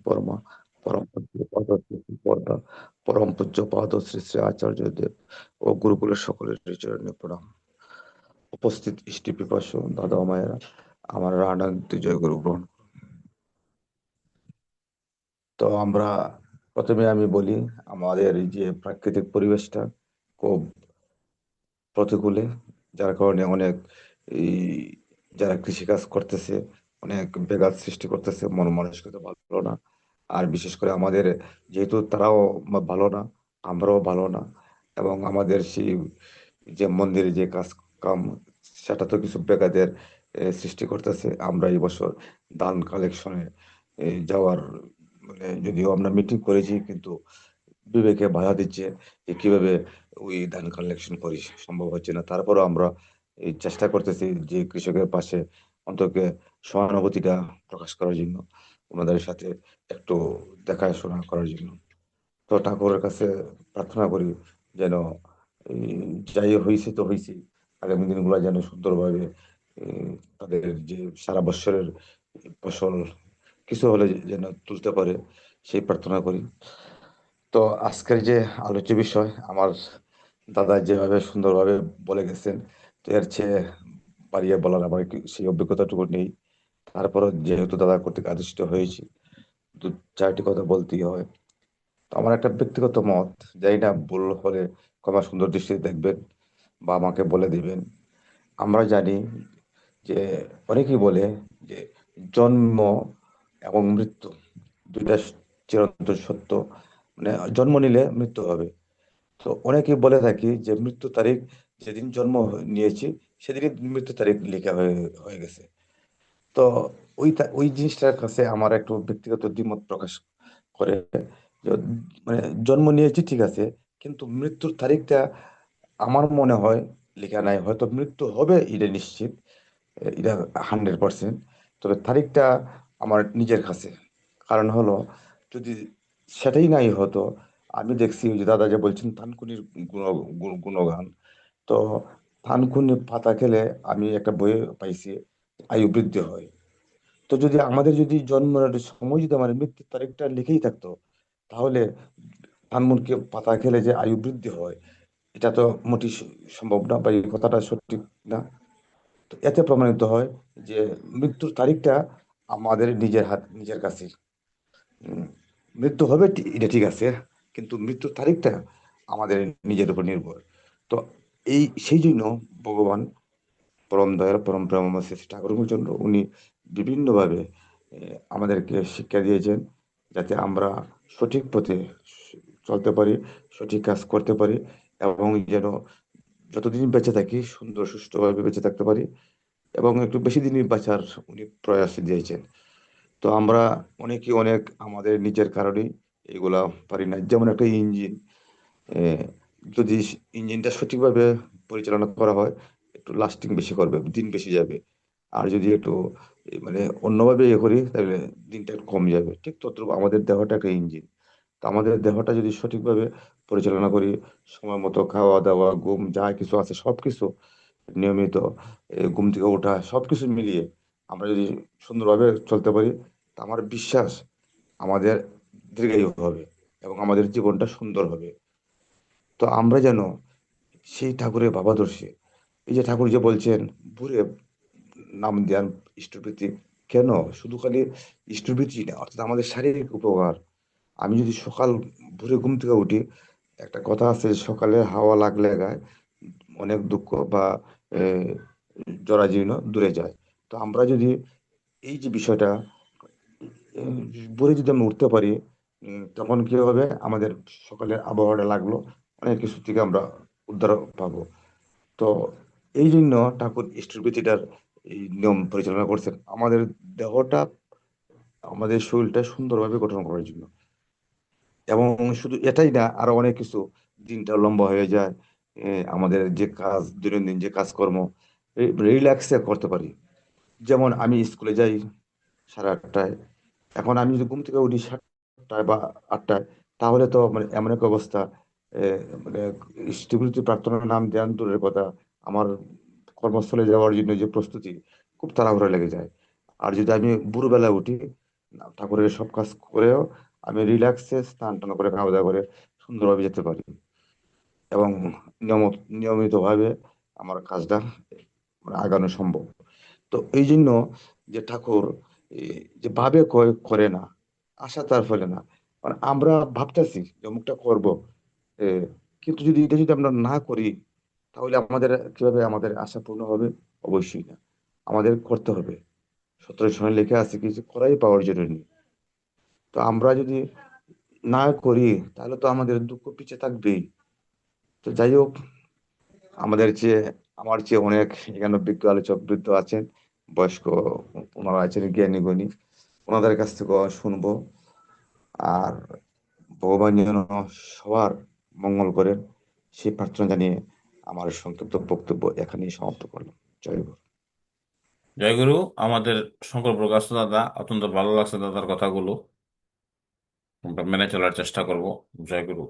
পরমা পরম পূজ্য পদ পরম পূজ্য পদ শ্রী শ্রী আচার্যদেব ও গুরুকুলের সকলের চরণে প্রণাম। উপস্থিত ইষ্টি পিপাসু দাদা ও মায়েরা, আমার রানান্তি জয় গুরু গ্রহণ করুন। তো আমরা প্রথমে আমি বলি, আমাদের এই যে প্রাকৃতিক পরিবেশটা খুব প্রতিকূলে, যার কারণে অনেক এই যারা কৃষিকাজ করতেছে অনেক ব্যাঘাত সৃষ্টি করতেছে, মন মানসিকতা ভালো না। আর বিশেষ করে আমাদের, যেহেতু তারাও ভালো না, আমরাও ভালো না, এবং আমাদের সেই যে মন্দিরে যে কাজ কাম, সেটা তো কিছু বেকাদের সৃষ্টি করতেছে। আমরা এই বছর দান কালেকশনে যাওয়ার, মানে যদিও আমরা মিটিং করেছি, কিন্তু বিবেকে বাধা দিচ্ছে যে কিভাবে ওই ধান কালেকশন করি, সম্ভব হচ্ছে না। তারপরও আমরা এই চেষ্টা করতেছি যে কৃষকের পাশে অন্তত সহানুভূতিটা প্রকাশ করার জন্য, ওনাদের সাথে একটু দেখাশোনা করার জন্য। তো ঠাকুরের কাছে প্রার্থনা করি যেন এই যাই হয়েছে তো হয়েছে, আগামী দিনগুলো যেন সুন্দরভাবে এই তাদের যে সারা বৎসরের ফসল কিছু হলে যেন তুলতে পারে, সেই প্রার্থনা করি। তো আজকের যে আলোচ্য বিষয়, আমার দাদা যেভাবে সুন্দরভাবে বলে গেছেন, তো এর চেয়ে বাড়িয়ে বলার আমার সেই অভিজ্ঞতাটুকু নেই। তারপরও যেহেতু দাদা কর্তৃক আদিষ্ট হয়েছি, দু চারটি কথা বলতেই হয়। তো আমার একটা ব্যক্তিগত মত, জানি না ভুল হলে ক্ষমা সুন্দর দৃষ্টিতে দেখবেন বা আমাকে বলে দিবেন। আমরা জানি যে অনেকেই বলে যে জন্ম এবং মৃত্যু দুইটা চিরন্তন সত্য, মানে জন্ম নিলে মৃত্যু হবে। তো অনেকেই বলে থাকি যে মৃত্যু তারিখ যেদিন জন্ম নিয়েছি সেদিনই মৃত্যু তারিখ লেখা হয়ে হয়ে গেছে। তো ওই জিনিসটার কাছে আমার একটু ব্যক্তিগত দ্বিমত প্রকাশ করে যে, মানে জন্ম নিয়েছি ঠিক আছে, কিন্তু মৃত্যুর তারিখটা আমার মনে হয় লেখা নাই। হয়তো মৃত্যু হবে এটা নিশ্চিত, এটা 100%। তবে তারিখটা আমার নিজের কাছে, কারণ হলো যদি সেটাই নাই হতো, আমি দেখছি ওই যে দাদা যে বলছেন থানকুনির গুণগান। তো থানকুনি পাতা খেলে আমি একটা বইয়ে পাইছি আয়ু বৃদ্ধি হয়। তো যদি আমাদের যদি জন্মের সময় যদি আমার মৃত্যুর তারিখটা লিখেই থাকতো, তাহলে ধানমন্ডি পাতা খেলে যে আয়ু বৃদ্ধি হয়, এটা তো মোটেই সম্ভব না, বা এই কথাটা সঠিক না। তো এতে প্রমাণিত হয় যে মৃত্যুর তারিখটা আমাদের নিজের হাত, নিজের কাছে। উম, মৃত্যু হবে এটা ঠিক আছে, কিন্তু মৃত্যুর তারিখটা আমাদের নিজের উপর নির্ভর। তো সেই জন্য ভগবান পরম দয়ার পরম প্রেমময় শ্রী ঠাকুরচন্দ্র উনি বিভিন্নভাবে আমাদেরকে শিক্ষা দিয়েছেন, যাতে আমরা সঠিক পথে চলতে পারি, সঠিক কাজ করতে পারি, এবং যেন যতদিন বেঁচে থাকি সুন্দর সুষ্ঠুভাবে বেঁচে থাকতে পারি, এবং একটু বেশি দিনই বাঁচার উনি প্রয়াস দিয়েছেন। তো আমরা অনেকে অনেক আমাদের নিজের কারণেই এগুলা পারি না। যেমন একটা ইঞ্জিন, যদি ইঞ্জিনটা সঠিকভাবে পরিচালনা করা হয়, একটু লাস্টিং বেশি করবে, দিন বেশি যাবে। আর যদি একটু মানে অন্যভাবে ইয়ে করি, তাহলে দিনটা একটু কম যাবে। ঠিক তদ্রুপ আমাদের দেহটা একটা ইঞ্জিন। তো আমাদের দেহটা যদি সঠিকভাবে পরিচালনা করি, সময় মতো খাওয়া দাওয়া ঘুম যা কিছু আছে সবকিছু নিয়মিত, ঘুম থেকে ওঠা সবকিছু মিলিয়ে আমরা যদি সুন্দরভাবে চলতে পারি, তা আমার বিশ্বাস আমাদের দীর্ঘায়ু হবে এবং আমাদের জীবনটা সুন্দর হবে। তো আমরা যেন সেই ঠাকুরের ভাবাদর্শে, এই যে ঠাকুর যে বলছেন ভোরে নাম ধ্যান ইষ্টভৃতি, কেন শুধু খালি ইষ্টভৃতি না, অর্থাৎ আমাদের শারীরিক উপকার। আমি যদি সকাল ভোরে ঘুম থেকে উঠি, একটা কথা আছে, সকালে হাওয়া লাগলে গায়ে অনেক দুঃখ বা আহ, জরাজীর্ণ দূরে যায়। তো আমরা যদি এই যে বিষয়টা উম, ভোরে যদি আমরা উঠতে পারি, তখন কি হবে, আমাদের সকালের আবহাওয়াটা লাগলো, অনেক কিছু থেকে আমরা উদ্ধার পাবো। তো এই জন্য ঠাকুর স্থিরবৃত্তিটার এই নিয়ম পরিচালনা করছেন আমাদের দেহটা, আমাদের শরীরটা সুন্দরভাবে গঠন করার জন্য। এবং শুধু এটাই না, আরো অনেক কিছু, দিনটা লম্বা হয়ে যায়, আমাদের যে কাজ, দৈনন্দিন যে কাজকর্ম রিল্যাক্সে করতে পারি। যেমন আমি স্কুলে যাই 8:30টায়, এখন আমি যদি ঘুম থেকে উঠি 7টায় বা 8টায়, তাহলে তো মানে এমন এক অবস্থা, মানে স্বীকৃতি প্রার্থনার নাম ধ্যান দূরের কথা, আমার কর্মস্থলে যাওয়ার জন্য যে প্রস্তুতি খুব তাড়াহুড়ো লেগে যায়। আর যদি আমি ভোরবেলা উঠি, ঠাকুরের সব কাজ করেও আমি রিল্যাক্সে স্নান টান করে খাওয়া দাওয়া করে সুন্দরভাবে যেতে পারি, এবং নিয়মিতভাবে আমার কাজটা মানে আগানো সম্ভব। তো এই জন্য যে ঠাকুর এই যে ভাবে করে না, আশা তার ফলে না, মানে আমরা ভাবতেছি যে অমুকটা করব, এ, কিন্তু যদি এটা যদি আমরা না করি, তাহলে আমাদের কিভাবে আমাদের আশা পূর্ণ হবে? অবশ্যই না। আমাদের করতে হবে। 17 সনে লেখা আছে কিছু করাই পাওয়ার জরুরি। তো আমরা যদি না করি, তাহলে তো আমাদের দুঃখ পিছে থাকবেই। তো যাই হোক, আমাদের চেয়ে আমার চেয়ে অনেক এখানে বিজ্ঞ আলোচক বৃদ্ধ আছেন, বয়স্ক, ওনারা আছেন জ্ঞানী গুণী, ওনাদের কাছ থেকে শুনবো। আর ভগবান যেন সবার মঙ্গল করেন, সেই প্রার্থনা জানিয়ে আমার সংক্ষিপ্ত বক্তব্য এখানেই সমাপ্ত করলাম। জয় গুরু। জয়গুরু। আমাদের শঙ্কর প্রকাশ দাদা, অত্যন্ত ভালো লাগছে দাদার কথাগুলো। আমরা মেনে চলার চেষ্টা করব। জয়গুরু।